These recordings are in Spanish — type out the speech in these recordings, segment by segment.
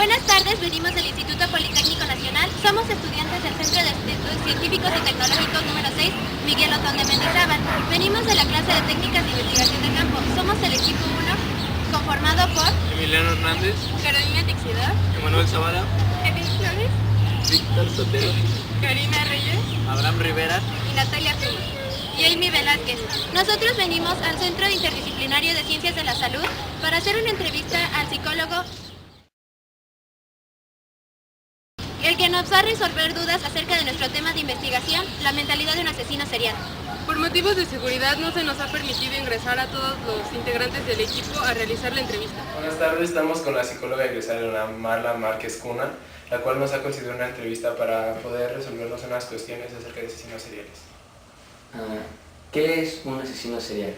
Buenas tardes, venimos del Instituto Politécnico Nacional. Somos estudiantes del Centro de Estudios Científicos y Tecnológicos número 6, Miguel Otón de Mendizábal. Venimos de la clase de Técnicas de Investigación de Campo. Somos el equipo 1, conformado por Emiliano Hernández, Carolina Tixidor, Emanuel Zavala, Emil Flores, Víctor Sotelo, Karina Reyes Abraham Rivera y Natalia Cruz. Y Amy Velázquez. Nosotros venimos al Centro Interdisciplinario de Ciencias de la Salud para hacer una entrevista al psicólogo el que nos va a resolver dudas acerca de nuestro tema de investigación, la mentalidad de un asesino serial. Por motivos de seguridad no se nos ha permitido ingresar a todos los integrantes del equipo a realizar la entrevista. Buenas tardes, estamos con la psicóloga egresada Marla Márquez Cuna, la cual nos ha concedido una entrevista para poder resolvernos unas cuestiones acerca de asesinos seriales. ¿Qué es un asesino serial?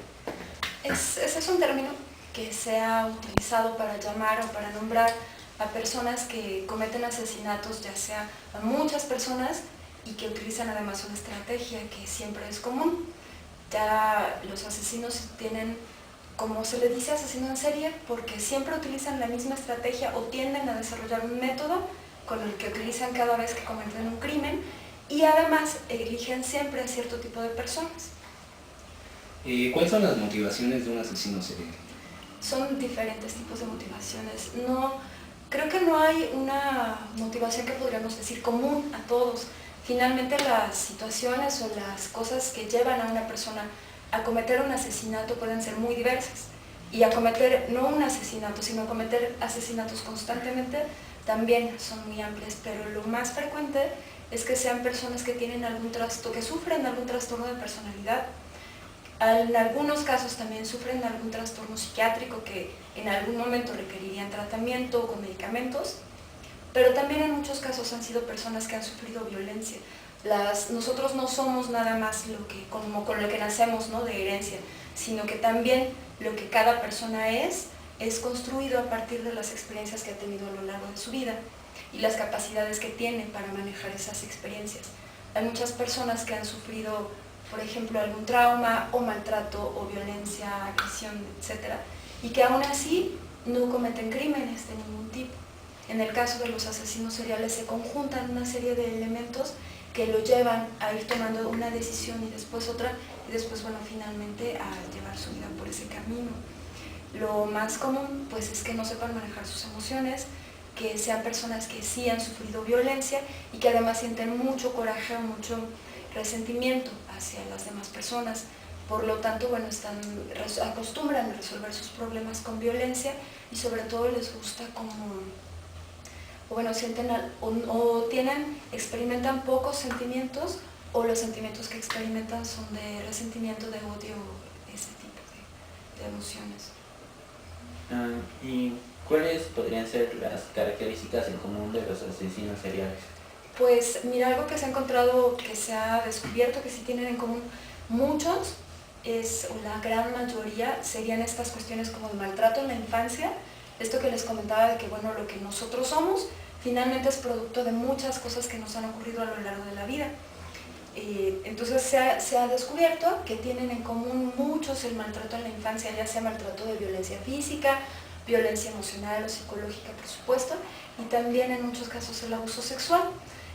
Ese es un término que se ha utilizado para llamar o para nombrar a personas que cometen asesinatos, ya sea a muchas personas, y que utilizan además una estrategia que siempre es común. Ya los asesinos tienen, como se le dice, asesino en serie, porque siempre utilizan la misma estrategia o tienden a desarrollar un método con el que utilizan cada vez que cometen un crimen, y además eligen siempre a cierto tipo de personas. ¿Cuáles son las motivaciones de un asesino serial? Son diferentes tipos de motivaciones. Creo que no hay una motivación que podríamos decir común a todos. Finalmente las situaciones o las cosas que llevan a una persona a cometer un asesinato pueden ser muy diversas. Y a cometer no un asesinato, sino a cometer asesinatos constantemente también son muy amplias, pero lo más frecuente es que sean personas que tienen que sufren algún trastorno de personalidad. En algunos casos también sufren algún trastorno psiquiátrico que en algún momento requerirían tratamiento con medicamentos, pero también en muchos casos han sido personas que han sufrido violencia. Nosotros no somos nada más como con lo que nacemos, ¿no?, de herencia, sino que también lo que cada persona es construido a partir de las experiencias que ha tenido a lo largo de su vida y las capacidades que tiene para manejar esas experiencias. Hay muchas personas que han sufrido, por ejemplo, algún trauma o maltrato o violencia, agresión, etc., y que aún así no cometen crímenes de ningún tipo. En el caso de los asesinos seriales se conjuntan una serie de elementos que lo llevan a ir tomando una decisión y después otra, y después, bueno, finalmente a llevar su vida por ese camino. Lo más común, pues, es que no sepan manejar sus emociones, que sean personas que sí han sufrido violencia y que además sienten mucho coraje o mucho resentimiento hacia las demás personas. Por lo tanto, bueno, acostumbran a resolver sus problemas con violencia y sobre todo les gusta experimentan pocos sentimientos, o los sentimientos que experimentan son de resentimiento, de odio, ese tipo de emociones. ¿Y cuáles podrían ser las características en común de los asesinos seriales? Pues mira, algo que se ha encontrado, que se ha descubierto que sí tienen en común muchos, o la gran mayoría, serían estas cuestiones como el maltrato en la infancia. Esto que les comentaba de que, bueno, lo que nosotros somos finalmente es producto de muchas cosas que nos han ocurrido a lo largo de la vida. Entonces se ha descubierto que tienen en común muchos el maltrato en la infancia, ya sea maltrato de violencia física, violencia emocional o psicológica, por supuesto, y también en muchos casos el abuso sexual.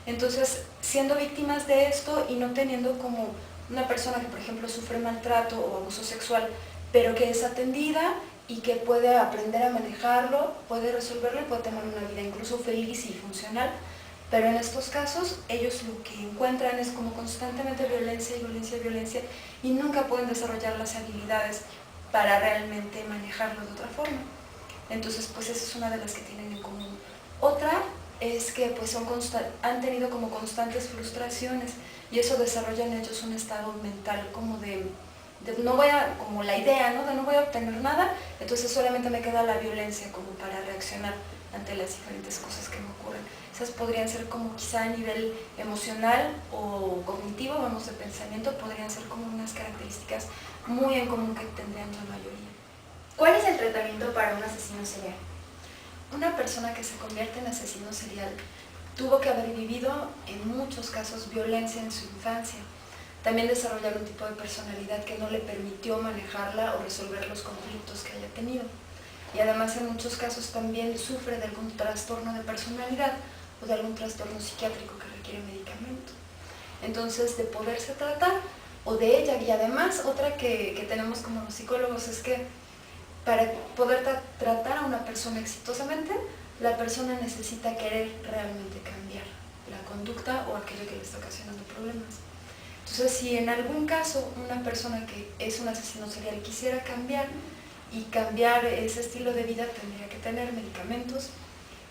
Entonces, siendo víctimas de esto y no teniendo como una persona que, por ejemplo, sufre maltrato o abuso sexual, pero que es atendida y que puede aprender a manejarlo, puede resolverlo y puede tener una vida incluso feliz y funcional. Pero en estos casos, ellos lo que encuentran es como constantemente violencia y violencia y violencia, y nunca pueden desarrollar las habilidades para realmente manejarlo de otra forma. Entonces, pues esa es una de las que tienen en común. Otra es que pues han tenido como constantes frustraciones, y eso desarrolla en ellos un estado mental como como la idea, ¿no?, de no voy a obtener nada, entonces solamente me queda la violencia como para reaccionar ante las diferentes cosas que me ocurren. Esas podrían ser como quizá a nivel emocional o cognitivo, vamos, de pensamiento, podrían ser como unas características muy en común que tendrían la mayoría. ¿Cuál es el tratamiento para un asesino serial? Una persona que se convierte en asesino serial tuvo que haber vivido en muchos casos violencia en su infancia. También desarrollar un tipo de personalidad que no le permitió manejarla o resolver los conflictos que haya tenido. y además en muchos casos también sufre de algún trastorno de personalidad o de algún trastorno psiquiátrico que requiere medicamento. Entonces, de poderse tratar o de ella, y además otra que tenemos como los psicólogos es que para poder tratar a una persona exitosamente, la persona necesita querer realmente cambiar la conducta o aquello que le está ocasionando problemas. Entonces, si en algún caso una persona que es un asesino serial quisiera cambiar y cambiar ese estilo de vida, tendría que tener medicamentos,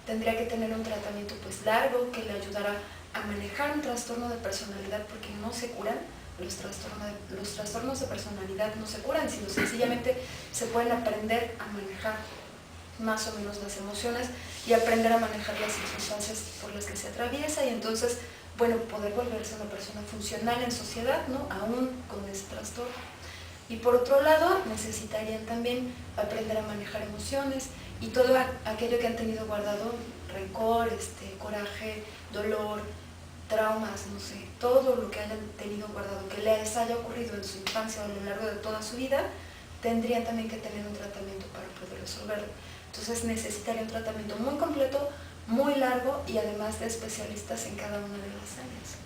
tendría que tener un tratamiento pues largo que le ayudara a manejar un trastorno de personalidad, porque no se curan, los trastornos de personalidad no se curan, sino sencillamente se pueden aprender a manejar más o menos las emociones y aprender a manejar las circunstancias por las que se atraviesa y entonces, bueno, poder volverse una persona funcional en sociedad, ¿no? Aún con ese trastorno. Y por otro lado, necesitarían también aprender a manejar emociones y todo aquello que han tenido guardado, rencor, coraje, dolor, traumas, no sé, todo lo que hayan tenido guardado, que les haya ocurrido en su infancia o a lo largo de toda su vida, tendrían también que tener un tratamiento para poder resolverlo. Entonces necesitaría un tratamiento muy completo, muy largo y además de especialistas en cada una de las áreas.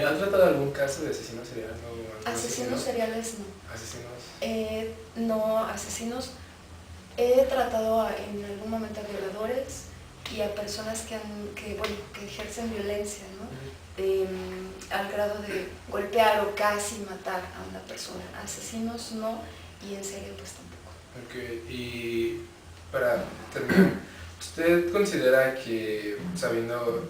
¿Han tratado algún caso de asesino serial? Asesinos seriales no. ¿Asesinos? No, asesinos. He tratado en algún momento a violadores y a personas que ejercen violencia, ¿no? Al grado de golpear o casi matar a una persona. Asesinos no, y en serio pues tampoco. Ok, y para terminar, ¿usted considera que sabiendo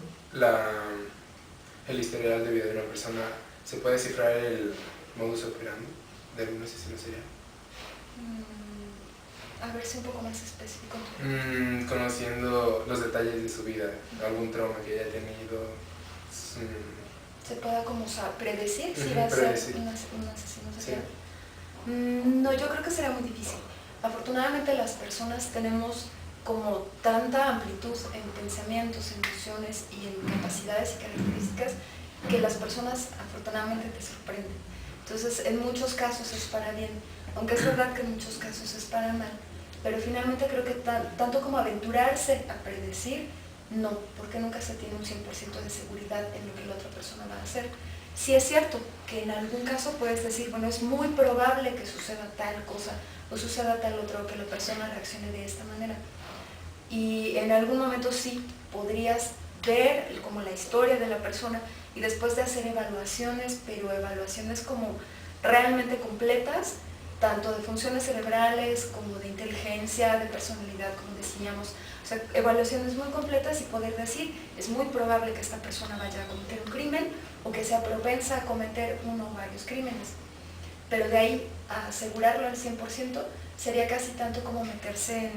el historial de vida de una persona se puede descifrar el modus operandi de algún asesino serial? A ver si un poco más específico. Conociendo los detalles de su vida, algún trauma que haya tenido. ¿Se pueda como predecir si va a ser un asesino serial? Sí. No, yo creo que será muy difícil. Afortunadamente las personas tenemos como tanta amplitud en pensamientos, emociones y en capacidades y características que las personas afortunadamente te sorprenden. Entonces, en muchos casos es para bien, aunque es verdad que en muchos casos es para mal, pero finalmente creo que tanto como aventurarse a predecir, no, porque nunca se tiene un 100% de seguridad en lo que la otra persona va a hacer. Sí es cierto que en algún caso puedes decir, bueno, es muy probable que suceda tal cosa o suceda tal otro, o que la persona reaccione de esta manera. Y en algún momento sí podrías ver como la historia de la persona y después de hacer evaluaciones, pero evaluaciones como realmente completas, tanto de funciones cerebrales como de inteligencia, de personalidad, como decíamos, o sea, evaluaciones muy completas y poder decir, es muy probable que esta persona vaya a cometer un crimen o que sea propensa a cometer uno o varios crímenes. Pero de ahí a asegurarlo al 100% sería casi tanto como meterse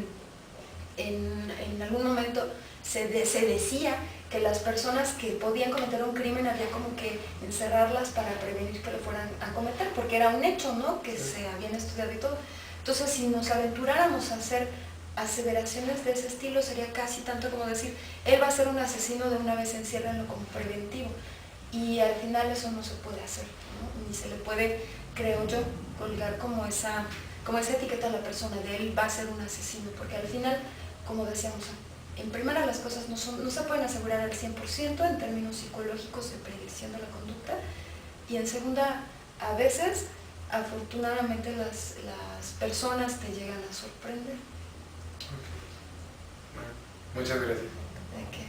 en algún momento se decía que las personas que podían cometer un crimen había como que encerrarlas para prevenir que lo fueran a cometer, porque era un hecho, ¿no? Que se habían estudiado y todo. Entonces, si nos aventuráramos a hacer aseveraciones de ese estilo, sería casi tanto como decir, él va a ser un asesino, de una vez enciérrenlo como preventivo. Y al final eso no se puede hacer, ¿no? Ni se le puede, creo yo, colgar como esa etiqueta a la persona de él va a ser un asesino, porque al final, como decíamos, en primera las cosas no se pueden asegurar al 100% en términos psicológicos de predicción de la conducta, y en segunda, a veces, afortunadamente las personas te llegan a sorprender. Okay. Bueno, muchas gracias. ¿De qué?